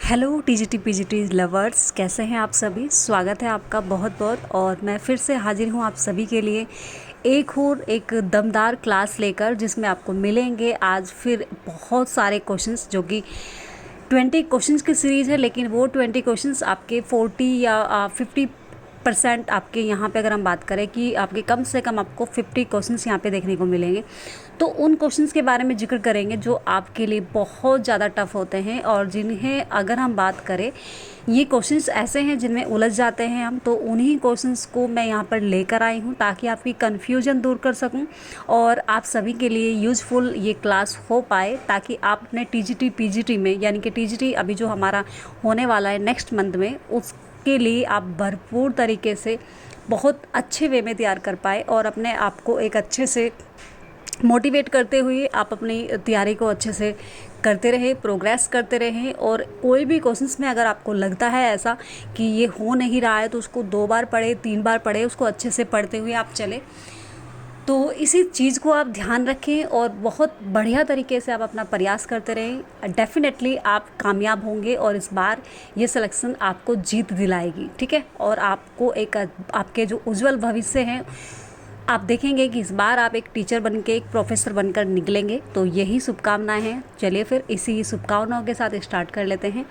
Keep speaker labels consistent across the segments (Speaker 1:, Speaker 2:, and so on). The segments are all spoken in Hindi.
Speaker 1: हेलो टीजीटी पीजीटी लवर्स, कैसे हैं आप सभी। स्वागत है आपका बहुत बहुत। और मैं फिर से हाजिर हूँ आप सभी के लिए एक दमदार क्लास लेकर, जिसमें आपको मिलेंगे आज फिर बहुत सारे क्वेश्चंस, जो कि 20 क्वेश्चंस की सीरीज़ है। लेकिन वो 20 क्वेश्चंस आपके 40 या 50% आपके यहाँ पे, अगर हम बात करें कि आपके कम से कम आपको 50 क्वेश्चंस यहाँ पे देखने को मिलेंगे। तो उन क्वेश्चंस के बारे में जिक्र करेंगे जो आपके लिए बहुत ज़्यादा टफ होते हैं, और जिन्हें अगर हम बात करें, ये क्वेश्चंस ऐसे हैं जिनमें उलझ जाते हैं हम। तो उन्हीं क्वेश्चंस को मैं यहाँ पर लेकर आई हूँ ताकि आपकी कन्फ्यूजन दूर कर सकूँ और आप सभी के लिए यूज़फुल ये क्लास हो पाए, ताकि आप अपने टीजीटी पीजीटी में, यानी कि टीजीटी अभी जो हमारा होने वाला है नेक्स्ट मंथ में, उसके लिए आप भरपूर तरीके से बहुत अच्छे वे में तैयार कर पाए और अपने आप को एक अच्छे से मोटिवेट करते हुए आप अपनी तैयारी को अच्छे से करते रहे, प्रोग्रेस करते रहें। और कोई भी क्वेश्चंस में अगर आपको लगता है ऐसा कि ये हो नहीं रहा है, तो उसको 2 बार पढ़े, 3 बार पढ़े, उसको अच्छे से पढ़ते हुए आप चले। तो इसी चीज़ को आप ध्यान रखें और बहुत बढ़िया तरीके से आप अपना प्रयास करते रहें। डेफिनेटली आप कामयाब होंगे और इस बार ये सिलेक्शन आपको जीत दिलाएगी, ठीक है। और आपको एक आपके जो उज्जवल भविष्य हैं, आप देखेंगे कि इस बार आप एक टीचर बन के, एक प्रोफेसर बनकर निकलेंगे। तो यही शुभकामनाएं हैं। चलिए फिर इसी शुभकामनाओं के साथ स्टार्ट कर लेते हैं।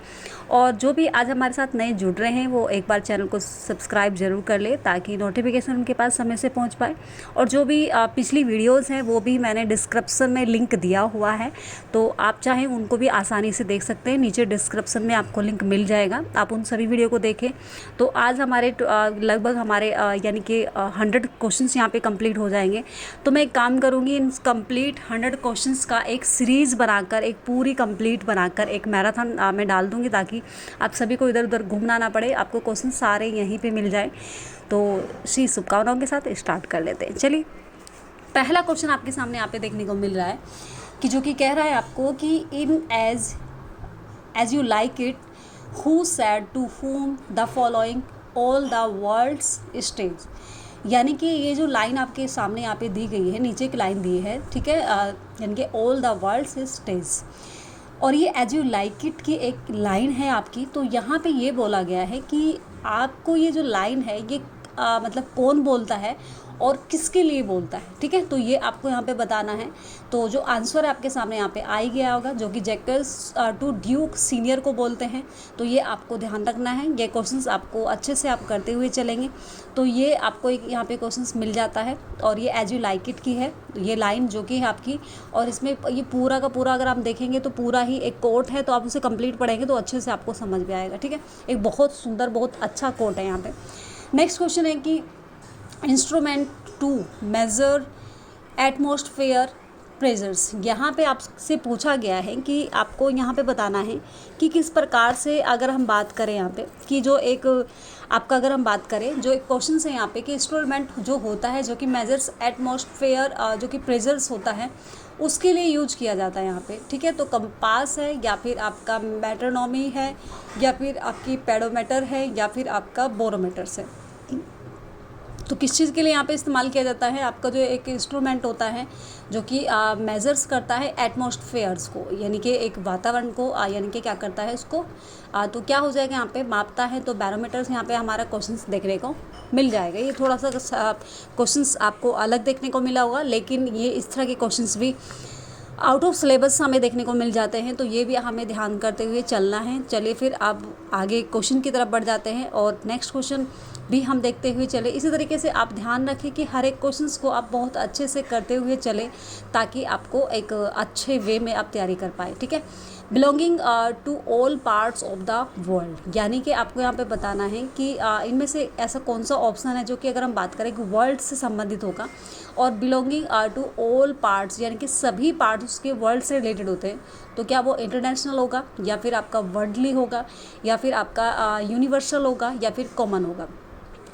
Speaker 1: और जो भी आज हमारे साथ नए जुड़ रहे हैं, वो एक बार चैनल को सब्सक्राइब जरूर कर ले, ताकि नोटिफिकेशन उनके पास समय से पहुंच पाए। और जो भी पिछली वीडियोज़ हैं, वो भी मैंने डिस्क्रिप्सन में लिंक दिया हुआ है, तो आप चाहें उनको भी आसानी से देख सकते हैं। नीचे डिस्क्रिप्सन में आपको लिंक मिल जाएगा, आप उन सभी वीडियो को देखें। तो आज हमारे लगभग हमारे यानी कि 100 क्वेश्चन यहाँ पे कंप्लीट हो जाएंगे। तो मैं एक काम करूँगी, इन कंप्लीट 100 क्वेश्चंस का एक सीरीज़ बनाकर, एक पूरी कंप्लीट बनाकर एक मैराथन में डाल दूँगी, ताकि आप सभी को इधर उधर घूमना ना पड़े, आपको क्वेश्चन सारे यहीं पे मिल जाए। तो इसी शुभकामनाओं के साथ स्टार्ट कर लेते हैं। चलिए, पहला क्वेश्चन आपके सामने यहाँ पे देखने को मिल रहा है, कि जो कि कह रहा है आपको कि in As You Like It, who said to whom the following all the world's stage. यानी कि ये जो लाइन आपके सामने यहाँ पे दी गई है, नीचे एक लाइन दी है, ठीक है, यानी कि ऑल द वर्ल्ड्स स्टेज, और ये एज यू लाइक इट की एक लाइन है आपकी। तो यहाँ पे ये बोला गया है कि आपको ये जो लाइन है, ये मतलब कौन बोलता है और किसके लिए बोलता है, ठीक है। तो ये आपको यहाँ पे बताना है। तो जो आंसर है आपके सामने यहाँ पे आ ही गया होगा, जो कि जैकस टू ड्यूक सीनियर को बोलते हैं। तो ये आपको ध्यान रखना है। ये क्वेश्चंस आपको अच्छे से आप करते हुए चलेंगे, तो ये आपको एक यहाँ पे क्वेश्चंस मिल जाता है। और ये एज यू लाइक इट की है ये लाइन, जो कि है आपकी। और इसमें ये पूरा का पूरा अगर आप देखेंगे तो पूरा ही एक कोट है, तो आप उसे कंप्लीट पढ़ेंगे तो अच्छे से आपको समझ में आएगा, ठीक है। एक बहुत सुंदर, बहुत अच्छा कोट है यहाँ पे। नेक्स्ट क्वेश्चन है कि instrument to measure atmosphere pressures. यहाँ पे आपसे पूछा गया है कि आपको यहाँ पे बताना है कि किस प्रकार से, अगर हम बात करें यहाँ पे कि जो एक आपका, अगर हम बात करें, जो एक क्वेश्चन है यहाँ पे कि इंस्ट्रूमेंट जो होता है, जो कि मेजर्स एटमॉस्फेयर, जो कि प्रेशर्स होता है, उसके लिए यूज किया जाता है यहाँ पे, ठीक है। तो कंपास है, या फिर आपका मेट्रोनॉमी है, या फिर आपकी पेडोमीटर है, या फिर आपका बोरोमीटर है। तो किस चीज़ के लिए यहाँ पे इस्तेमाल किया जाता है, आपका जो एक इंस्ट्रूमेंट होता है, जो कि मेजर्स करता है एटमॉस्फेयर्स को, यानी कि एक वातावरण को, यानी कि क्या करता है उसको, तो क्या हो जाएगा, यहाँ पे मापता है। तो बैरोमीटर्स यहाँ पे हमारा क्वेश्चंस देखने को मिल जाएगा। ये थोड़ा सा क्वेश्चंस आपको अलग देखने को मिला होगा, लेकिन ये इस तरह के क्वेश्चंस भी आउट ऑफ सिलेबस हमें देखने को मिल जाते हैं, तो ये भी हमें ध्यान करते हुए चलना है। चलिए फिर आप आगे क्वेश्चन की तरफ बढ़ जाते हैं, और नेक्स्ट क्वेश्चन भी हम देखते हुए चले। इसी तरीके से आप ध्यान रखें कि हर एक क्वेश्चंस को आप बहुत अच्छे से करते हुए चले, ताकि आपको एक अच्छे वे में आप तैयारी कर पाए, ठीक है। Belonging to all parts of the world, यानी कि आपको यहाँ पे बताना है कि इनमें से ऐसा कौन सा ऑप्शन है जो कि, अगर हम बात करें, कि वर्ल्ड से संबंधित होगा। और बिलोंगिंग टू ऑल पार्ट्स, यानी कि सभी पार्ट्स उसके वर्ल्ड से रिलेटेड होते हैं। तो क्या वो इंटरनेशनल होगा, या फिर आपका वर्ल्डली होगा, या फिर आपका यूनिवर्सल होगा, या फिर कॉमन होगा।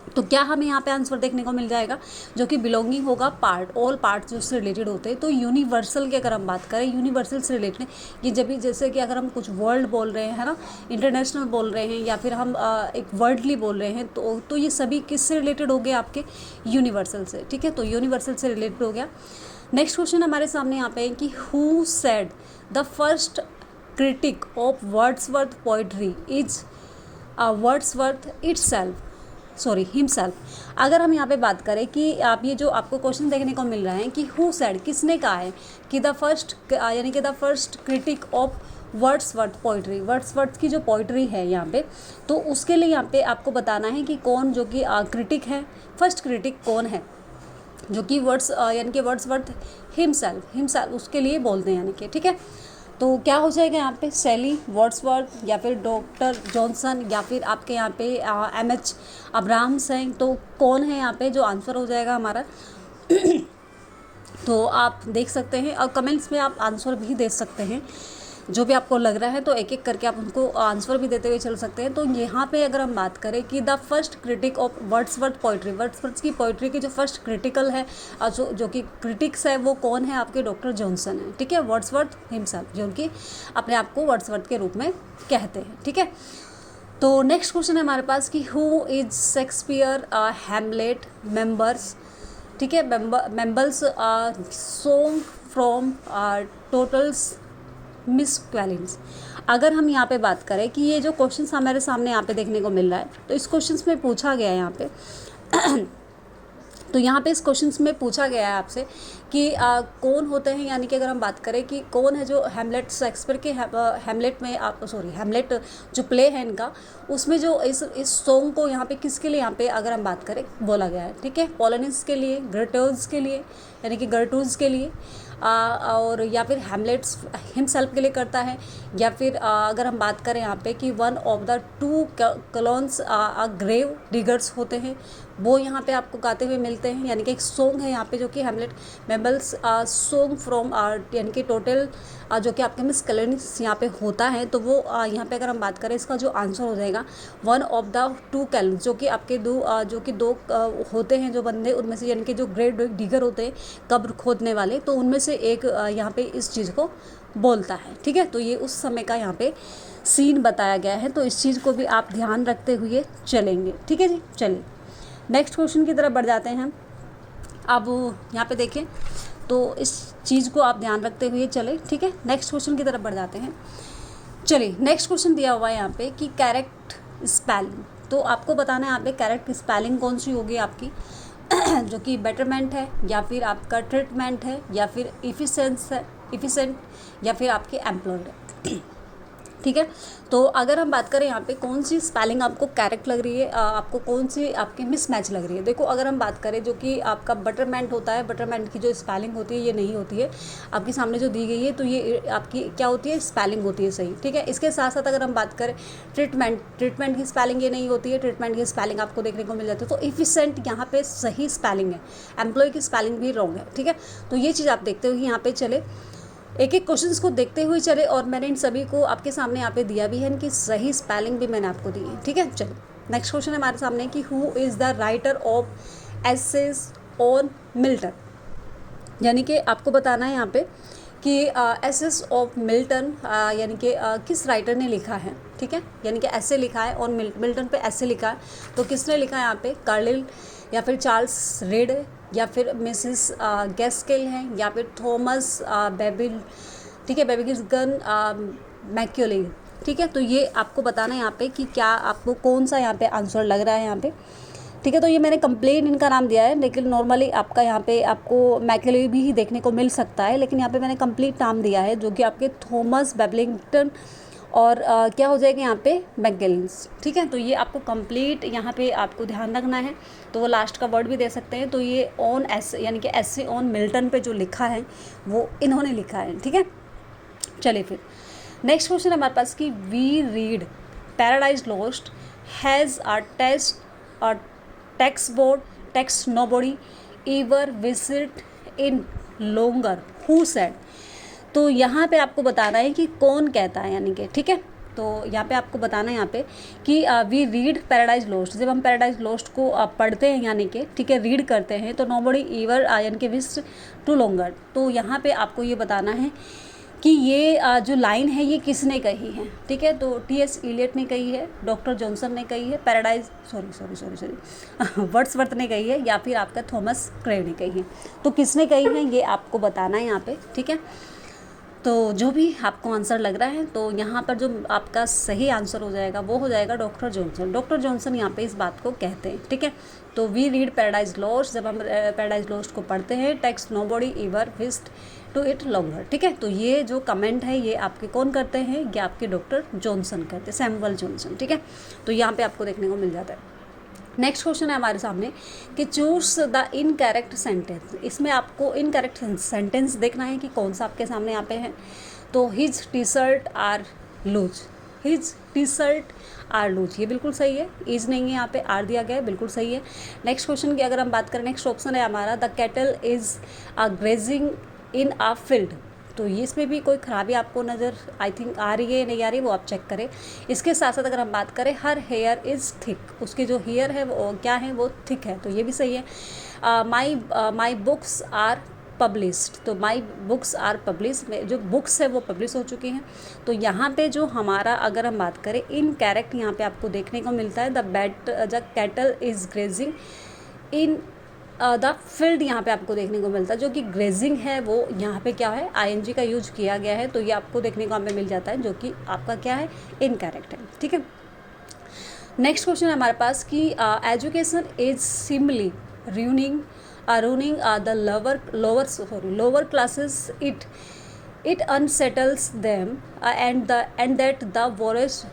Speaker 1: तो क्या हमें यहाँ पे आंसर देखने को मिल जाएगा, जो कि बिलोंगिंग होगा पार्ट, ऑल पार्ट्स जो उससे रिलेटेड होते हैं। तो यूनिवर्सल की अगर हम बात करें, यूनिवर्सल से रिलेटेड, ये जब भी, जैसे कि अगर हम कुछ वर्ल्ड बोल रहे हैं, है ना, इंटरनेशनल बोल रहे हैं, या फिर हम एक वर्ल्डली बोल रहे हैं, तो ये सभी किससे रिलेटेड हो गए, आपके यूनिवर्सल से, ठीक है। तो यूनिवर्सल से रिलेटेड हो गया। नेक्स्ट क्वेश्चन हमारे सामने यहाँ पे है कि who said the first critic of Wordsworth poetry is Wordsworth himself। अगर हम यहाँ पे बात करें कि आप ये जो आपको क्वेश्चन देखने को मिल रहा है कि हु सेड, किसने कहा है कि the first critic of Wordsworth poetry, Wordsworth की जो पोइट्री है यहाँ पे, तो उसके लिए यहाँ पे आपको बताना है कि कौन जो कि क्रिटिक है, फर्स्ट क्रिटिक कौन है जो कि वर्ड्सवर्थ हिमसेल्फ उसके लिए बोलते हैं, यानी कि ठीक है। तो क्या हो जाएगा यहाँ पे, शैली, वर्ड्सवर्थ या फिर डॉक्टर जॉनसन या फिर आपके यहाँ पे एमएच अब्राहम्स हैं। तो कौन है यहाँ पे जो आंसर हो जाएगा हमारा तो आप देख सकते हैं और कमेंट्स में आप आंसर भी दे सकते हैं जो भी आपको लग रहा है, तो एक एक करके आप उनको आंसर भी देते हुए चल सकते हैं। तो यहाँ पे अगर हम बात करें कि the first critic of Wordsworth poetry, Wordsworth की पोइट्री की जो फर्स्ट क्रिटिकल है जो कि क्रिटिक्स है वो कौन है, आपके डॉक्टर जॉनसन है, ठीक है, वर्ड्सवर्थ हिमसेल्फ, जो उनकी अपने आप को वर्ड्सवर्थ के रूप में कहते हैं, ठीक है। तो नेक्स्ट क्वेश्चन है हमारे पास कि who is Shakespeare Hamlet members, ठीक है, मेंबल्स सॉन्ग फ्रॉम टोटल्स मिस क्वेलिंस। अगर हम यहाँ पे बात करें कि ये जो क्वेश्चन हमारे सामने यहाँ पे देखने को मिल रहा है, तो इस क्वेश्चन में पूछा गया है यहाँ पे तो यहाँ पे इस क्वेश्चन में पूछा गया है आपसे कि कौन होते हैं, यानी कि अगर हम बात करें कि कौन है जो हैमलेट, शेक्सपियर के हैमलेट में हैमलेट जो प्ले है इनका, उसमें जो इस सॉन्ग को यहाँ पे किसके लिए यहाँ पे अगर हम बात करें बोला गया है, ठीक है, पोलोनियस के लिए, ग्रेटोज के लिए, यानी कि गर्टूज के लिए, और या फिर हैमलेट्स हिमसेल्फ के लिए करता है, या फिर अगर हम बात करें यहाँ पे कि one of the two clowns grave diggers होते हैं, वो यहाँ पे आपको गाते हुए मिलते हैं। यानी कि एक सॉन्ग है यहाँ पे जो कि हैमलेट मेंबल्स सॉन्ग फ्रॉम यानी कि टोटल जो कि आपके मिस कलेनिस यहाँ पे होता है, तो वो यहाँ पे अगर हम बात करें इसका जो आंसर हो जाएगा वन ऑफ द टू कैलन, जो कि आपके दो होते हैं जो बंदे, उनमें से यानी कि जो ग्रेव डिगर होते हैं कब्र खोदने वाले, तो उनमें से एक यहाँ पे इस चीज़ को बोलता है, ठीक है। तो ये उस समय का यहाँ पे सीन बताया गया है, तो इस चीज़ को भी आप ध्यान रखते हुए चलेंगे, ठीक है जी। चलिए नेक्स्ट क्वेश्चन की तरफ बढ़ जाते हैं हम। अब यहाँ पे देखें तो इस चीज़ को आप ध्यान रखते हुए चले, ठीक है। नेक्स्ट क्वेश्चन की तरफ बढ़ जाते हैं। चलिए नेक्स्ट क्वेश्चन दिया हुआ है यहाँ पे कि करेक्ट स्पेलिंग, तो आपको बताना है यहाँ पे करेक्ट स्पेलिंग कौन सी होगी आपकी जो कि बेटरमेंट है, या फिर आपका ट्रीटमेंट है, या फिर इफिशेंट, या फिर आपके एम्प्लॉयड है, ठीक है। तो अगर हम बात करें यहाँ पे कौन सी स्पेलिंग आपको करेक्ट लग रही है, आपको कौन सी आपकी मिसमैच लग रही है, देखो अगर हम बात करें जो कि आपका बटरमेंट होता है, बटरमेंट की जो स्पेलिंग होती है ये नहीं होती है आपके सामने जो दी गई है, तो ये आपकी क्या होती है, स्पेलिंग होती है सही, ठीक है। इसके साथ साथ अगर हम बात करें ट्रीटमेंट की स्पेलिंग ये नहीं होती है, ट्रीटमेंट की स्पेलिंग आपको देखने को मिल जाती है। तो इफिशेंट यहाँ पे सही स्पेलिंग है, एम्प्लॉय की स्पेलिंग भी रॉन्ग है, ठीक है। तो ये चीज़ आप देखते हुए यहाँ पे चले, एक एक क्वेश्चंस को देखते हुए चले, और मैंने इन सभी को आपके सामने यहाँ पे दिया भी है, इनकी सही स्पेलिंग भी मैंने आपको दी है, ठीक है। चलिए नेक्स्ट क्वेश्चन है हमारे सामने कि who is the writer of essays on Milton, यानी कि आपको बताना है यहाँ पे कि एसेज ऑफ मिल्टन यानी कि किस राइटर ने लिखा है, ठीक है, यानी कि ऐसे लिखा है, ऑन मिल्टन पे ऐसे लिखा है, तो किसने लिखा है यहाँ पे, कार्लिल, या फिर चार्ल्स रीड, या फिर मिसिस गैस्केल हैं, या फिर थॉमस बेबिल, ठीक है, बेबिगन मैक्यूली, ठीक है। तो ये आपको बताना है यहाँ पे कि क्या आपको कौन सा यहाँ पे आंसर लग रहा है यहाँ पे, ठीक है। तो ये मैंने कंप्लेन इनका नाम दिया है, लेकिन नॉर्मली आपका यहाँ पे आपको मैक्यूली भी ही देखने को मिल सकता है, लेकिन यहाँ पे मैंने कंप्लीट नाम दिया है जो कि आपके थॉमस बेबलिंगटन और क्या हो जाएगा यहाँ पे मैकगेलिंस, ठीक है। तो ये आपको कंप्लीट यहाँ पे आपको ध्यान रखना है, तो वो लास्ट का वर्ड भी दे सकते हैं। तो ये ऑन एस यानी कि एसे ऑन मिल्टन पे जो लिखा है वो इन्होंने लिखा है, ठीक है। चलिए फिर नेक्स्ट क्वेश्चन हमारे पास कि we read Paradise Lost has a text nobody ever visit in longer who said, तो यहाँ पे आपको बताना है कि कौन कहता है, यानी कि ठीक है। तो यहाँ पे आपको बताना है यहाँ पे कि वी रीड पैराडाइज लॉस्ट, जब हम पैराडाइज लॉस्ट को पढ़ते हैं यानी कि ठीक है रीड करते हैं, तो नोबडी एवर यानी कि विजिट टू लोंगर, तो यहाँ पे आपको ये बताना है कि ये जो लाइन है ये किसने कही है, ठीक है। तो टी.एस. इलियट ने कही है, डॉक्टर जॉनसन ने कही है, वर्ड्सवर्थ ने कही है, या फिर आपका थॉमस क्रेव ने कही है। तो किसने कही है ये आपको बताना है यहाँ पे, ठीक है। तो जो भी आपको आंसर लग रहा है, तो यहाँ पर जो आपका सही आंसर हो जाएगा वो हो जाएगा डॉक्टर जॉनसन। डॉक्टर जॉनसन यहाँ पे इस बात को कहते हैं, ठीक है। तो वी रीड पैराडाइज लॉस्ट, जब हम पैराडाइज लॉस्ट को पढ़ते हैं, text nobody ever wished to it longer, ठीक है। तो ये जो कमेंट है ये आपके कौन करते हैं, ये आपके डॉक्टर जॉनसन करते हैं, सैमुअल जॉनसन, ठीक है। तो यहाँ पे आपको देखने को मिल जाता है। नेक्स्ट क्वेश्चन है हमारे सामने कि चूज द इनकरेक्ट सेंटेंस। इसमें आपको इनकरेक्ट सेंटेंस देखना है कि कौन सा आपके सामने यहाँ पे है। तो his T shirt are loose, his T shirt are loose, ये बिल्कुल सही है। इज नहीं है, यहाँ पे आर दिया गया है, बिल्कुल सही है। नेक्स्ट क्वेश्चन की अगर हम बात करें, नेक्स्ट ऑप्शन है हमारा the cattle is grazing in a field. तो ये इसमें भी कोई खराबी आपको नज़र आई थिंक आ रही है या नहीं आ रही है, वो आप चेक करें। इसके साथ साथ अगर हम बात करें, हर हेयर इज़ थिक, उसके जो हेयर है वो क्या है, वो थिक है, तो ये भी सही है। माई बुक्स आर पब्लिश्ड, तो माई बुक्स आर पब्लिश में जो बुक्स है वो पब्लिश हो चुकी हैं। तो यहाँ पे जो हमारा अगर हम बात करें इनकरेक्ट, यहाँ पे आपको देखने को मिलता है the cattle is grazing in the field, यहाँ पे आपको देखने को मिलता है। जो कि ग्रेजिंग है वो यहाँ पे क्या है, आईएनजी का यूज किया गया है, तो ये आपको देखने को हमें मिल जाता है, जो कि आपका क्या है, इनकरेक्ट है, ठीक है। नेक्स्ट क्वेश्चन है हमारे पास कि education is simply ruining the lower classes, it unsettles them and that the worst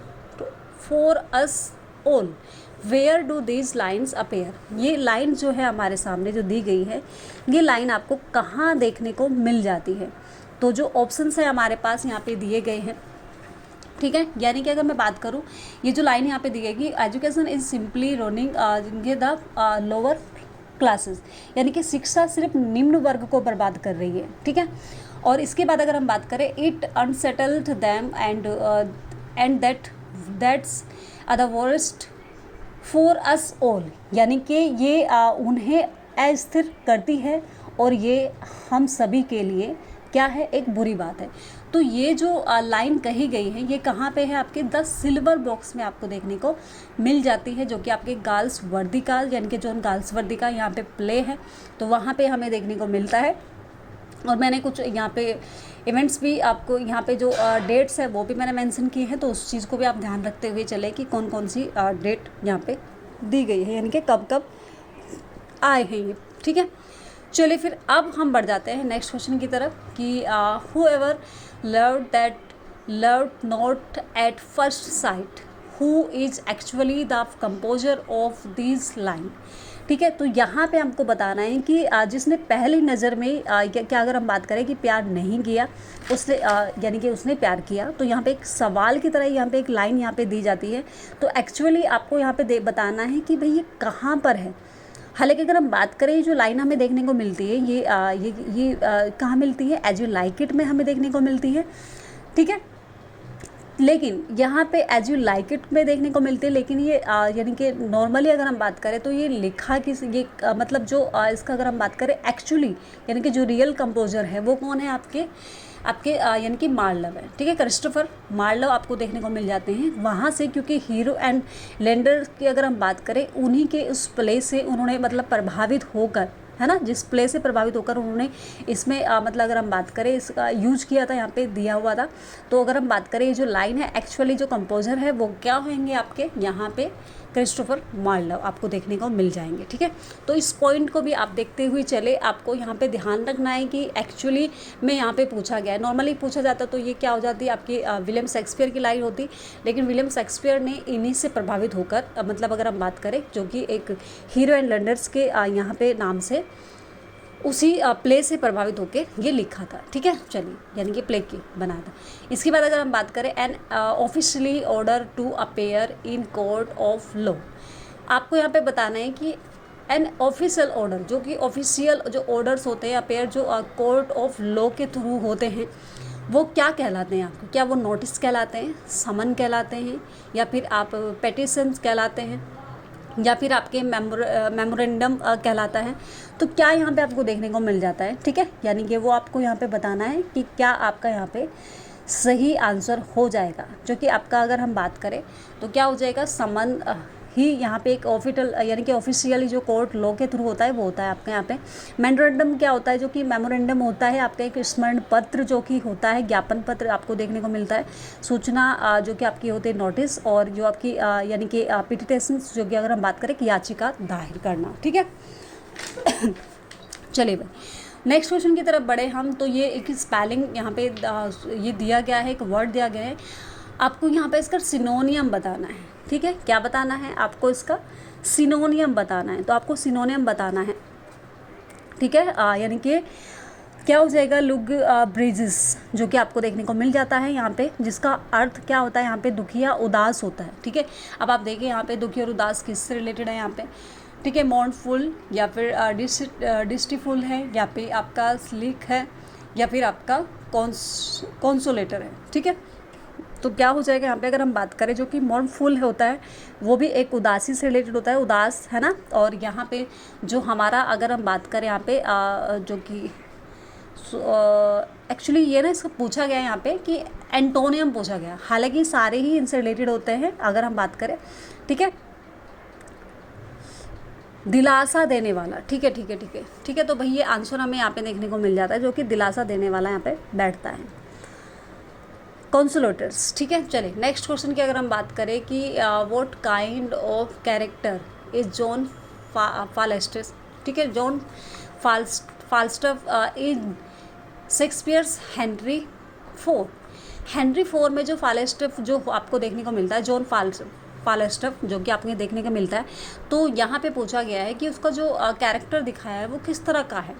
Speaker 1: for us all, where do these lines appear. ये लाइन जो है हमारे सामने जो दी गई है, ये लाइन आपको कहाँ देखने को मिल जाती है। तो जो ऑप्शंस है हमारे पास यहाँ पे दिए गए हैं, ठीक है। यानी कि अगर मैं बात करूँ, ये जो लाइन यहाँ पे दी गई कि education is simply running the lower classes, यानी कि शिक्षा सिर्फ निम्न वर्ग को बर्बाद कर रही है, ठीक है। और इसके बाद अगर हम बात करें, it unsettled them and that's the worst for us all, यानी कि ये उन्हें अस्थिर करती है और ये हम सभी के लिए क्या है, एक बुरी बात है। तो ये जो लाइन कही गई है, ये कहाँ पे है, आपके 10 सिल्वर बॉक्स में आपको देखने को मिल जाती है, जो कि आपके गर्ल्स वर्दी का, यानी कि जो गर्ल्स वर्दी का यहाँ पे प्ले है, तो वहाँ पे हमें देखने को मिलता है। और मैंने कुछ यहाँ पे इवेंट्स भी आपको यहाँ पे जो डेट्स है वो भी मैंने मेंशन की है, तो उस चीज़ को भी आप ध्यान रखते हुए चले कि कौन कौन सी डेट यहाँ पे दी गई है, यानी कि कब कब आए हैं ये, ठीक है। चलिए फिर अब हम बढ़ जाते हैं नेक्स्ट क्वेश्चन की तरफ कि who ever loved not at first sight, who is actually the composer of this line, ठीक है। तो यहाँ पे हमको बताना है कि जिसने पहली नज़र में क्या अगर हम बात करें कि प्यार नहीं किया, उसने यानी कि उसने प्यार किया, तो यहाँ पे एक सवाल की तरह यहाँ पे एक लाइन यहाँ पे दी जाती है। तो एक्चुअली आपको यहाँ पे बताना है कि भाई ये कहाँ पर है। हालांकि अगर हम बात करें, जो लाइन हमें देखने को मिलती है ये कहाँ मिलती है, एज यू लाइक इट में हमें देखने को मिलती है, ठीक है। लेकिन यहाँ पे एज यू लाइक इट में देखने को मिलती है, लेकिन ये यानी कि नॉर्मली अगर हम बात करें तो ये लिखा किस, ये मतलब जो इसका अगर हम बात करें एक्चुअली, यानी कि जो रियल कंपोजर है वो कौन है, आपके यानी कि मार्लव है, ठीक है। क्रिस्टोफर मार्लव आपको देखने को मिल जाते हैं वहाँ से, क्योंकि हीरो एंड लैंडर की अगर हम बात करें, उन्हीं के उस प्ले से उन्होंने मतलब प्रभावित होकर, है ना, जिस प्ले से प्रभावित होकर उन्होंने इसमें मतलब अगर हम बात करें इसका यूज किया था, यहाँ पे दिया हुआ था। तो अगर हम बात करें, ये जो लाइन है एक्चुअली जो कंपोजर है वो क्या होंगे आपके यहाँ पे, क्रिस्टोफर मार्लव आपको देखने को मिल जाएंगे, ठीक है। तो इस पॉइंट को भी आप देखते हुए चले, आपको यहाँ पे ध्यान रखना है कि एक्चुअली में यहाँ पे पूछा गया है। नॉर्मली पूछा जाता तो ये क्या हो जाती है, आपकी विलियम शेक्सपियर की लाइन होती, लेकिन विलियम शेक्सपियर ने इन्हीं से प्रभावित होकर मतलब अगर हम बात करें, जो कि एक हीरो एंड लैंडर्स के यहाँ पे नाम से उसी प्ले से प्रभावित होकर ये लिखा था, ठीक है। चलिए, यानी कि प्ले की बनाया था। इसके बाद अगर हम बात करें, an officially order to appear in court of law, आपको यहाँ पे बताना है कि एन ऑफिशियल ऑर्डर, जो कि ऑफिशियल जो ऑर्डर्स होते हैं अपेयर जो कोर्ट ऑफ लॉ के थ्रू होते हैं, वो क्या कहलाते हैं आपको, क्या वो नोटिस कहलाते हैं, समन कहलाते हैं, या फिर आप पेटिशंस कहलाते हैं, या फिर आपके मेमोरेंडम कहलाता है। तो क्या यहाँ पे आपको देखने को मिल जाता है, ठीक है। यानी कि वो आपको यहाँ पे बताना है कि क्या आपका यहाँ पे सही आंसर हो जाएगा, जो कि आपका अगर हम बात करें तो क्या हो जाएगा, समन ही यहाँ पे एक ऑफिशियल यानी कि ऑफिशियली जो कोर्ट लॉ के थ्रू होता है वो होता है आपका यहाँ पे। मेमोरेंडम क्या होता है, जो कि मेमोरेंडम होता है आपका एक स्मरण पत्र जो कि होता है, ज्ञापन पत्र आपको देखने को मिलता है। सूचना जो कि आपकी होती है नोटिस, और जो आपकी यानी कि पिटिशंस जो कि अगर हम बात करें कि याचिका दायर करना, ठीक है। चलिए भाई नेक्स्ट क्वेश्चन की तरफ बढ़े हम। तो ये एक स्पेलिंग यहाँ पे ये दिया गया है, एक वर्ड दिया गया है, आपको यहाँ पे इसका सिनोनियम बताना है, ठीक है। क्या बताना है आपको, इसका सिनोनियम बताना है। तो आपको सिनोनियम बताना है, ठीक है। यानी कि क्या हो जाएगा, लुग ब्रिजेस जो कि आपको देखने को मिल जाता है यहाँ पे, जिसका अर्थ क्या होता है यहाँ पे, दुखी या उदास होता है, ठीक है। अब आप देखिए यहाँ पे दुखी और उदास किससे रिलेटेड है यहाँ पे, ठीक है। मॉर्नफुल या फिर डिस्टीफुल है, या फिर आपका स्लीक है, या फिर आपका कॉन्सोलेटर है, ठीक है। तो क्या हो जाएगा यहाँ पे, अगर हम बात करें जो कि मॉर्नफुल होता है वो भी एक उदासी से रिलेटेड होता है, उदास है ना। और यहाँ पे जो हमारा अगर हम बात करें यहाँ पे जो कि एक्चुअली ये ना इसको पूछा गया है यहाँ पे कि एंटोनियम पूछा गया, हालांकि सारे ही इनसे रिलेटेड होते हैं अगर हम बात करें, ठीक है। दिलासा देने वाला, ठीक है ठीक है ठीक है ठीक है। तो भाई ये आंसर हमें यहाँ पे देखने को मिल जाता है, जो कि दिलासा देने वाला यहाँ पे बैठता है, कॉन्सोलेटर्स, ठीक है। चलिए नेक्स्ट क्वेश्चन की अगर हम बात करें कि what kind of character is John Falstaff, ठीक है। John Falstaff in Shakespeare's Henry IV। Henry IV में जो फाल्स्टफ जो आपको देखने को मिलता है, जॉन फाल्स्टफ जो कि आपको देखने को मिलता है, तो यहाँ पे पूछा गया है कि उसका जो कैरेक्टर दिखाया है वो किस तरह का है।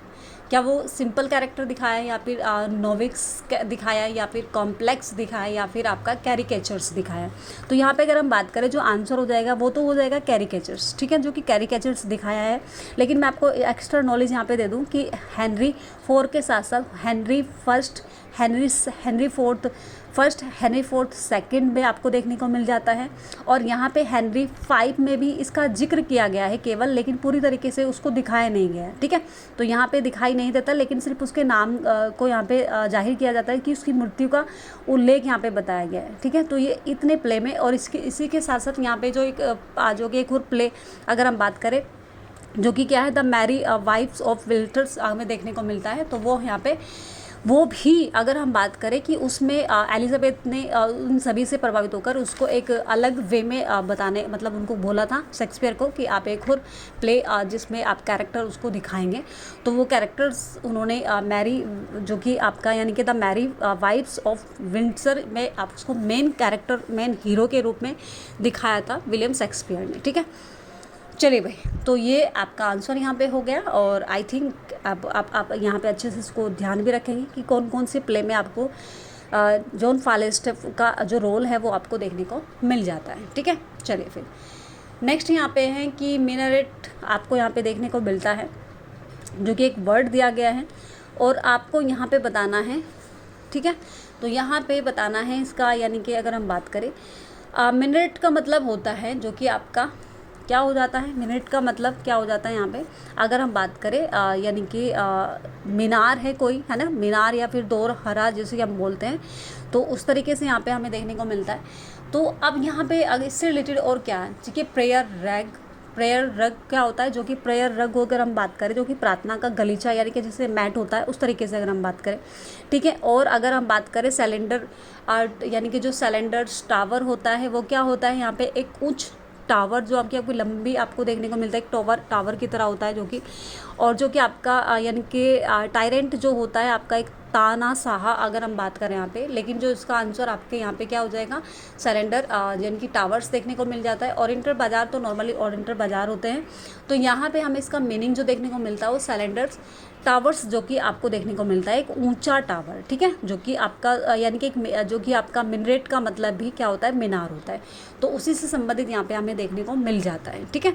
Speaker 1: क्या वो सिंपल कैरेक्टर दिखाया है, या फिर नोविक्स दिखाया है, या फिर कॉम्प्लेक्स दिखाया है, या फिर आपका कैरिकेचर्स दिखाया है। तो यहाँ पे अगर हम बात करें जो आंसर हो जाएगा वो तो हो जाएगा कैरिकेचर्स, ठीक है, जो कि कैरिकेचर्स दिखाया है। लेकिन मैं आपको एक्स्ट्रा नॉलेज यहाँ पे दे दूँ कि हेनरी IV के साथ साथ Henry first, Henry fourth second में आपको देखने को मिल जाता है। और यहाँ पे हेनरी V में भी इसका जिक्र किया गया है केवल, लेकिन पूरी तरीके से उसको दिखाया नहीं गया है, ठीक है। तो यहाँ पे दिखाई नहीं देता, लेकिन सिर्फ उसके नाम को यहाँ पे जाहिर किया जाता है कि उसकी मृत्यु का उल्लेख यहाँ पे बताया गया है, ठीक है। तो ये इतने प्ले में, और इसी के साथ साथ यहाँ पे जो एक और प्ले अगर हम बात करें जो कि क्या है, द मैरी वाइफ्स ऑफ विल्टर्स हमें देखने को मिलता है। तो वो यहाँ पे वो भी अगर हम बात करें कि उसमें एलिजाबेथ ने उन सभी से प्रभावित होकर उसको एक अलग वे में बताने, मतलब उनको बोला था शेक्सपियर को कि आप एक और प्ले जिसमें आप कैरेक्टर उसको दिखाएंगे। तो वो कैरेक्टर्स उन्होंने मैरी जो कि आपका यानी कि the Merry Wives of Windsor में आप उसको मेन कैरेक्टर, मेन हीरो के रूप में दिखाया था विलियम शेक्सपियर ने, ठीक है। चलिए भाई, तो ये आपका आंसर यहाँ पे हो गया। और आई थिंक आप यहाँ पे अच्छे से इसको ध्यान भी रखेंगे कि कौन कौन से प्ले में आपको जॉन फाल्स्टफ का जो रोल है वो आपको देखने को मिल जाता है, ठीक है। चलिए फिर नेक्स्ट यहाँ पे है कि मिनरेट आपको यहाँ पे देखने को मिलता है, जो कि एक वर्ड दिया गया है और आपको यहाँ पे बताना है, ठीक है। तो यहाँ पे बताना है इसका, यानी कि अगर हम बात करें मिनरेट का मतलब होता है जो कि आपका क्या हो जाता है, मिनट का मतलब क्या हो जाता है यहाँ पे अगर हम बात करें यानी कि मीनार है कोई, है ना, मीनार या फिर दौर हरा जैसे हम बोलते हैं, तो उस तरीके से यहाँ पे हमें देखने को मिलता है। तो अब यहाँ पे अगर इससे रिलेटेड और क्या है, ठीक है, प्रेयर रग क्या होता है, जो कि प्रेयर रग अगर हम बात करें जो कि प्रार्थना का गलीचा यानी कि जैसे मैट होता है उस तरीके से अगर हम बात करें, ठीक है। और अगर हम बात करें सिलेंडर यानी कि जो सिलेंडर टावर होता है वो क्या होता है यहाँ पे, एक उच्च टावर जो आपकी लंबी आपको देखने को मिलता है, एक टावर की तरह होता है जो कि, और जो कि आपका यानी कि टायरेंट जो होता है आपका एक तानाशाह अगर हम बात करें यहाँ पे। लेकिन जो इसका आंसर आपके यहाँ पे क्या हो जाएगा, सिलेंडर यानी कि टावर्स देखने को मिल जाता है। ओरिएंटल बाजार तो नॉर्मली ओरिएंटल बाजार होते हैं, तो यहाँ पे हमें इसका मीनिंग जो देखने को मिलता है वो सिलेंडर्स टावर्स जो कि आपको देखने को मिलता है एक ऊंचा टावर, ठीक है, जो कि आपका यानी कि जो कि आपका मिनरेट का मतलब भी क्या होता है, मीनार होता है। तो उसी से संबंधित यहाँ पे हमें देखने को मिल जाता है, ठीक है।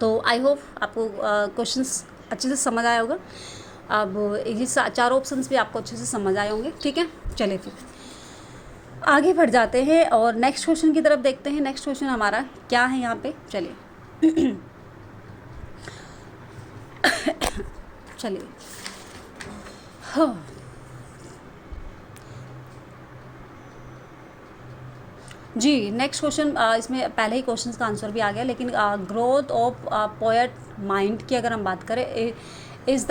Speaker 1: तो आई होप आपको क्वेश्चंस अच्छे से समझ आया होगा। अब ये चारों ऑप्शंस भी आपको अच्छे से समझ आए होंगे, ठीक है। चलिए फिर आगे बढ़ जाते हैं और नेक्स्ट क्वेश्चन की तरफ देखते हैं। नेक्स्ट क्वेश्चन हमारा क्या है यहाँ पे, चलिए चलिए हाँ जी, नेक्स्ट क्वेश्चन, इसमें पहले ही क्वेश्चन का आंसर भी आ गया, लेकिन ग्रोथ ऑफ पोएट माइंड की अगर हम बात करें, इज़ द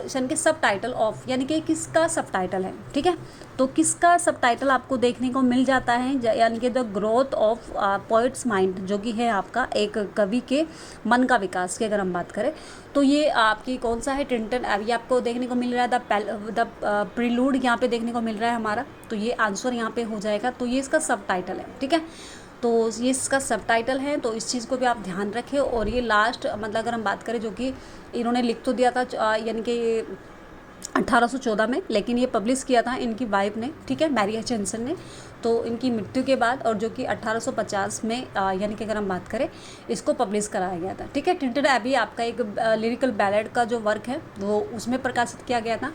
Speaker 1: यानी कि सब टाइटल ऑफ, यानी कि किसका सब टाइटल है, ठीक है। तो किसका सब टाइटल आपको देखने को मिल जाता है, यानी कि the growth of poets mind, जो कि है आपका एक कवि के मन का विकास की अगर हम बात करें, तो ये आपकी कौन सा है, टिंटन एबी आपको देखने को मिल रहा है, द प्रीलूड यहाँ पे देखने को मिल रहा है हमारा, तो ये आंसर यहाँ पे हो जाएगा। तो ये इसका सब टाइटल है, ठीक है। तो ये इसका सब टाइटल है, तो इस चीज़ को भी आप ध्यान रखें। और ये लास्ट मतलब अगर हम बात करें, जो कि इन्होंने लिख तो दिया था यानी कि 1814 में, लेकिन ये पब्लिश किया था इनकी वाइफ ने, ठीक है, मैरी हचिंसन ने, तो इनकी मृत्यु के बाद, और जो कि 1850 में यानी कि अगर हम बात करें, इसको पब्लिश कराया गया था, ठीक है। टिंटन एबी आपका एक लिरिकल बैलेड का जो वर्क है वो उसमें प्रकाशित किया गया था।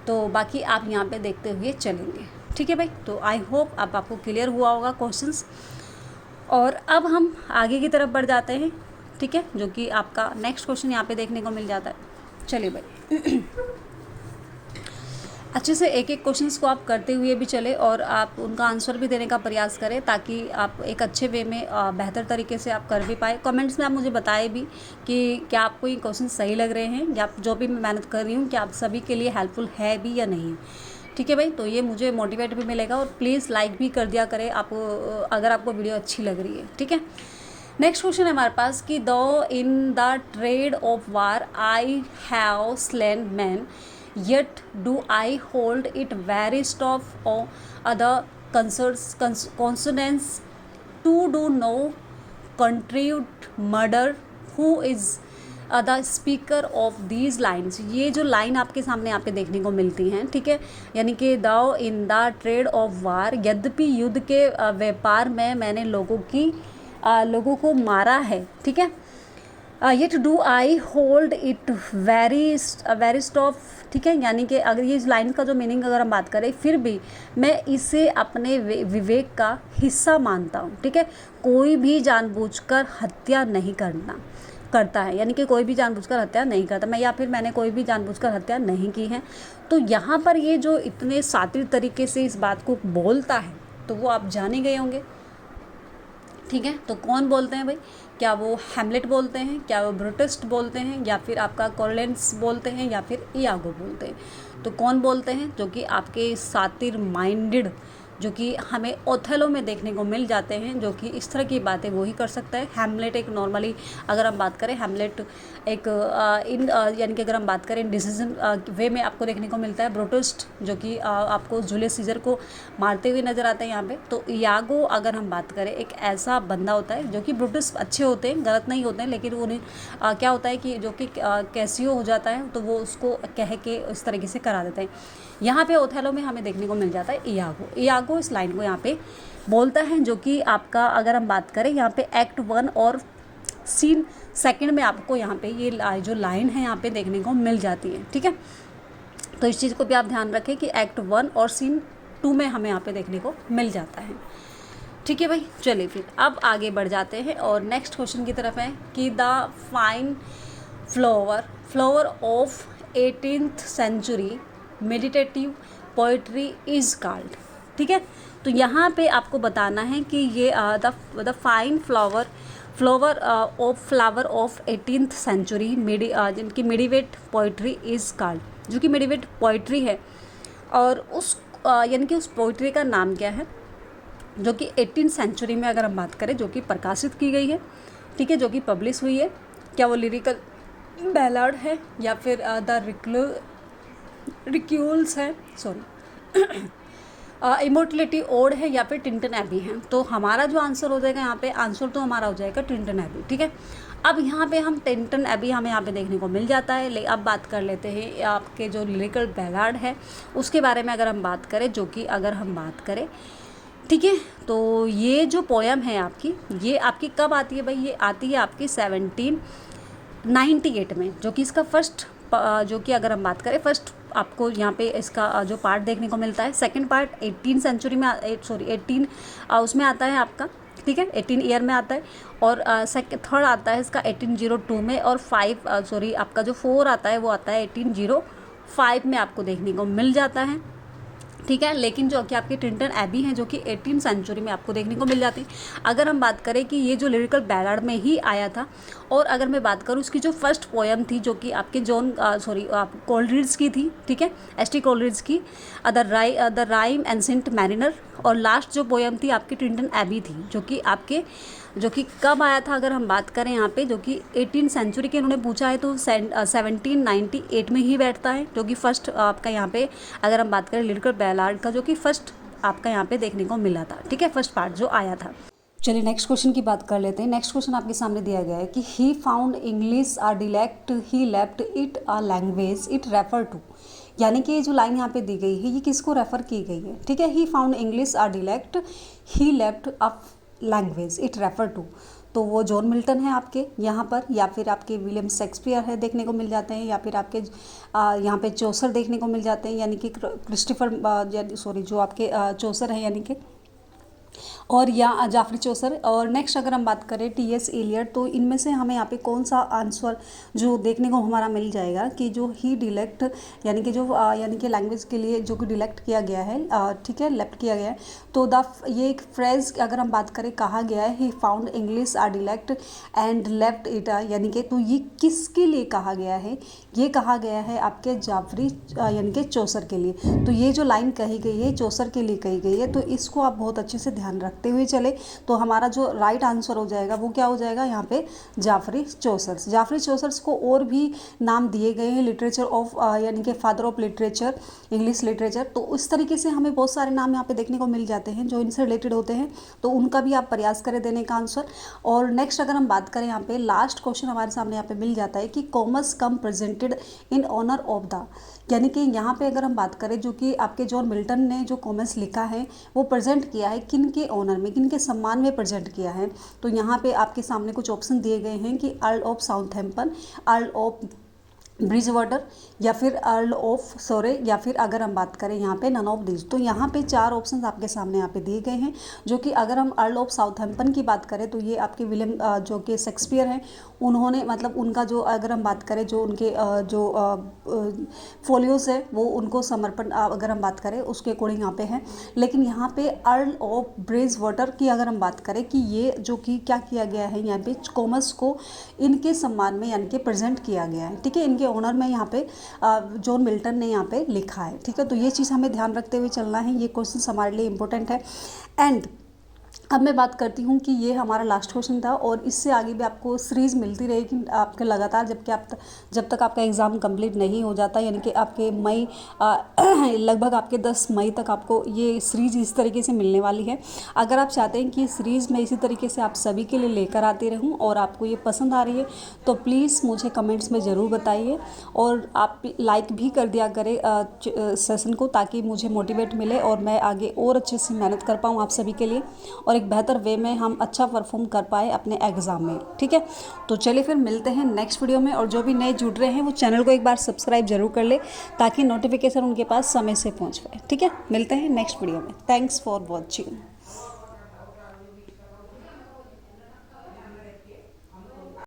Speaker 1: तो बाकी आप यहाँ पे देखते हुए चलेंगे, ठीक है भाई। तो आई होप अब आपको क्लियर हुआ होगा क्वेश्चंस। और अब हम आगे की तरफ बढ़ जाते हैं, ठीक है, जो कि आपका नेक्स्ट क्वेश्चन यहाँ पे देखने को मिल जाता है। चलिए भाई, अच्छे से एक एक क्वेश्चंस को आप करते हुए भी चले और आप उनका आंसर भी देने का प्रयास करें, ताकि आप एक अच्छे वे में बेहतर तरीके से आप कर भी पाए। कमेंट्स में आप मुझे बताएं भी कि क्या आपको ये क्वेश्चन सही लग रहे हैं, या जो भी मैं मेहनत कर रही हूँ क्या आप सभी के लिए हेल्पफुल है भी या नहीं, ठीक है भाई। तो ये मुझे मोटिवेट भी मिलेगा, और प्लीज़ लाइक भी कर दिया करें आप अगर आपको वीडियो अच्छी लग रही है, ठीक है। नेक्स्ट क्वेश्चन है हमारे पास कि दो in the trade of war I have slain man, yet do I hold it very of other consonants to do no contribute murder, who is the speaker of these lines. ये जो लाइन आपके सामने यहाँ पे देखने को मिलती हैं, ठीक है, यानी कि दाओ in the trade of war, यद्यपि युद्ध के व्यापार में मैंने लोगों को मारा है, ठीक है। Yet do I hold it very of, ठीक है, यानी कि अगर ये इस लाइन का जो मीनिंग अगर हम बात करें, फिर भी मैं इसे अपने विवेक का हिस्सा मानता हूँ, ठीक है। कोई भी जानबूझकर हत्या नहीं करता है, यानी कि कोई भी जानबूझकर हत्या नहीं करता मैं, या फिर मैंने कोई भी जानबूझकर हत्या नहीं की है। तो यहाँ पर ये जो इतने सातिर तरीके से इस बात को बोलता है, तो वो आप जान ही गए होंगे, ठीक है। तो कौन बोलते हैं भाई, क्या वो हैमलेट बोलते हैं, क्या वो ब्रूटस बोलते हैं, या फिर आपका कॉलेंस बोलते हैं, या फिर इयागो बोलते हैं। तो कौन बोलते हैं, जो कि आपके सातिर माइंडेड, जो कि हमें ओथेलो में देखने को मिल जाते हैं, जो कि इस तरह की बातें वो ही कर सकता है। हैमलेट एक नॉर्मली अगर हम बात करें, हैमलेट एक यानी कि अगर हम बात करें डिसीजन वे में आपको देखने को मिलता है। ब्रूटस जो कि आपको जूलियस सीजर को मारते हुए नज़र आता है यहाँ पे। तो इयागो अगर हम बात करें, एक ऐसा बंदा होता है जो कि ब्रूटस अच्छे होते हैं, गलत नहीं होते हैं, लेकिन उन्हें क्या होता है कि जो कि कैसियो हो जाता है, तो वो उसको कह के इस तरीके से करा देते हैं। यहाँ पे ओथेलो में हमें देखने को मिल जाता है इयागो इस लाइन को यहाँ पे बोलता है, जो कि आपका अगर हम बात करें यहाँ पे एक्ट 1 और सीन 2 में आपको यहाँ पे ये जो लाइन है यहाँ पे देखने को मिल जाती है, ठीक है। तो इस चीज़ को भी आप ध्यान रखें कि एक्ट 1 और सीन 2 में हमें यहाँ पे देखने को मिल जाता है, ठीक है भाई। चलिए फिर अब आगे बढ़ जाते हैं और नेक्स्ट क्वेश्चन की तरफ है कि the fine flower of 18th century meditative poetry is called, ठीक है। तो यहाँ पे आपको बताना है कि ये the fine flower of 18th century जिनकी मिडिवेट पोइट्री इज़ कॉल्ड, जो कि मिडिवेट पोइट्री है, और उस यानी कि उस पोइट्री का नाम क्या है, जो कि 18th सेंचुरी में अगर हम बात करें, जो कि प्रकाशित की गई है, ठीक है, जो कि पब्लिश हुई है। क्या वो लिरिकल बैलाड है, या फिर द रिक्यूल्स है, सॉरी इमोर्टलिटी ओड है, या फिर टिंटन एबी है। तो हमारा जो आंसर हो जाएगा यहाँ पे, आंसर तो हमारा हो जाएगा टिंटन एबी, ठीक है। अब यहाँ पे हम टिंटन एबी हमें यहाँ पे देखने को मिल जाता है। अब बात कर लेते हैं आपके जो लिरिकल बैलाड है उसके बारे में अगर हम बात करें, जो कि अगर हम बात करें, ठीक है। तो ये जो पोयम है आपकी, ये आपकी कब आती है भाई, ये आती है आपकी 1798 में, जो कि इसका फर्स्ट जो कि अगर हम बात करें फर्स्ट आपको यहाँ पे इसका जो पार्ट देखने को मिलता है। सेकंड पार्ट 18 सेंचुरी में 18 उसमें आता है आपका, ठीक है, 18 ईयर में आता है। और थर्ड आता है इसका 1802 में, और आपका जो 4 आता है वो आता है 1805 में आपको देखने को मिल जाता है, ठीक है। लेकिन जो कि आपके टिंटन एबी हैं जो कि 18th सेंचुरी में आपको देखने को मिल जाती है। अगर हम बात करें कि ये जो लिरिकल बैलाड में ही आया था, और अगर मैं बात करूँ उसकी जो फर्स्ट पोएम थी जो कि आपके कोलरिड्ज की थी, ठीक है, एस.टी. कोलरिड्ज की, द राइम एंसेंट मैरिनर। और लास्ट जो पोएम थी आपकी टिंटन एबी थी जो कि कब आया था, अगर हम बात करें यहाँ पे जो कि 18th सेंचुरी के इन्होंने पूछा है तो 1798 में ही बैठता है, जो कि फर्स्ट आपका यहाँ पे अगर हम बात करें लिरिकल बैलाड का जो कि फर्स्ट आपका यहाँ पे देखने को मिला था, ठीक है, फर्स्ट पार्ट जो आया था। चलिए नेक्स्ट क्वेश्चन की बात कर लेते हैं। नेक्स्ट क्वेश्चन आपके सामने दिया गया है कि he found English a dialect, he left it a language it refer to. यानी कि ये जो लाइन यहाँ पे दी गई है ये किसको रेफर की गई है, ठीक है। He found English a dialect, he left a language it refer to. तो वो जॉन मिल्टन है आपके यहाँ पर, या फिर आपके विलियम शेक्सपियर है देखने को मिल जाते हैं, या फिर आपके यहाँ पे चौसर देखने को मिल जाते हैं, यानी कि जो आपके चौसर है यानी कि, और या जाफरी चौसर। और नेक्स्ट अगर हम बात करें टी.एस. एलियट, तो इनमें से हमें यहाँ पे कौन सा आंसर जो देखने को हमारा मिल जाएगा कि जो ही डिलेक्ट यानी कि जो यानी कि लैंग्वेज के लिए जो कि डिलेक्ट किया गया है, ठीक है, लेफ्ट किया गया है। तो ये एक फ्रेज अगर हम बात करें कहा गया है he found English a dialect and left it, यानी कि तो ये किसके लिए कहा गया है, ये कहा गया है आपके जाफरी यानी कि चौसर के लिए। तो ये जो लाइन कही गई है चौसर के लिए कही गई है, तो इसको आप बहुत अच्छे से ध्यान रखते हुए चले तो हमारा जो राइट आंसर हो जाएगा वो क्या हो जाएगा यहाँ पे जाफरी चौसर्स। जाफरी चौसर्स को और भी नाम दिए गए हैं लिटरेचर ऑफ यानी कि father of literature, English literature. तो उस तरीके से हमें बहुत सारे नाम यहाँ पे देखने को मिल जाते हैं जो इनसे रिलेटेड होते हैं, तो उनका भी आप प्रयास करें देने का आंसर। और नेक्स्ट अगर हम बात करें यहाँ पे लास्ट क्वेश्चन हमारे सामने यहाँ पे मिल जाता है कि commerce come presented in honour of the, यानी कि यहाँ पे अगर हम बात करें जो कि आपके जॉन मिल्टन ने जो कॉमर्स लिखा है वो प्रेजेंट किया है किन के ऑनर में, किन के सम्मान में प्रेजेंट किया है। तो यहाँ पे आपके सामने कुछ ऑप्शन दिए गए हैं कि earl of Southampton, earl of Bridgewater, या फिर अर्ल ऑफ सोरे, या फिर अगर हम बात करें यहाँ पे नन ऑफ दिस। तो यहाँ पे 4 ऑप्शंस आपके सामने यहाँ पे दिए गए हैं, जो कि अगर हम अर्ल ऑफ साउथहैम्पटन की बात करें तो ये आपके विलियम जो कि शेक्सपियर हैं उन्होंने, मतलब उनका जो अगर हम बात करें जो उनके फोलियोस है वो उनको समर्पण अगर हम बात करें उसके अकॉर्डिंग यहाँ पे है। लेकिन यहाँ पे अर्ल ऑफ ब्रिजवाटर की अगर हम बात करें कि ये जो कि क्या किया गया है यहाँ पे कॉमर्स को इनके सम्मान में यानी कि प्रेजेंट किया गया है, ठीक है, इनके ऑनर में यहाँ पे जॉन मिल्टन ने यहाँ पे लिखा है, ठीक है। तो ये चीज़ हमें ध्यान रखते हुए चलना है, ये क्वेश्चन हमारे लिए इंपॉर्टेंट है। एंड अब मैं बात करती हूँ कि ये हमारा लास्ट क्वेश्चन था और इससे आगे भी आपको सीरीज़ मिलती रहेगी आपके लगातार जब तक आपका एग्ज़ाम कंप्लीट नहीं हो जाता, यानी कि आपके मई लगभग आपके 10 मई तक आपको ये सीरीज़ इस तरीके से मिलने वाली है। अगर आप चाहते हैं कि सीरीज़ में इसी तरीके से आप सभी के लिए लेकर आती रहूँ और आपको ये पसंद आ रही है तो प्लीज़ मुझे कमेंट्स में ज़रूर बताइए, और आप लाइक भी कर दिया करें सेशन को, ताकि मुझे मोटिवेट मिले और मैं आगे और अच्छे से मेहनत कर पाऊँ आप सभी के लिए, और एक बेहतर वे में हम अच्छा परफॉर्म कर पाए अपने एग्ज़ाम में, ठीक है। तो चलिए फिर मिलते हैं नेक्स्ट वीडियो में, और जो भी नए जुड़ रहे हैं वो चैनल को एक बार सब्सक्राइब जरूर कर ले ताकि नोटिफिकेशन उनके पास समय से पहुंच पाए, ठीक है। मिलते हैं नेक्स्ट वीडियो में। Thanks for watching.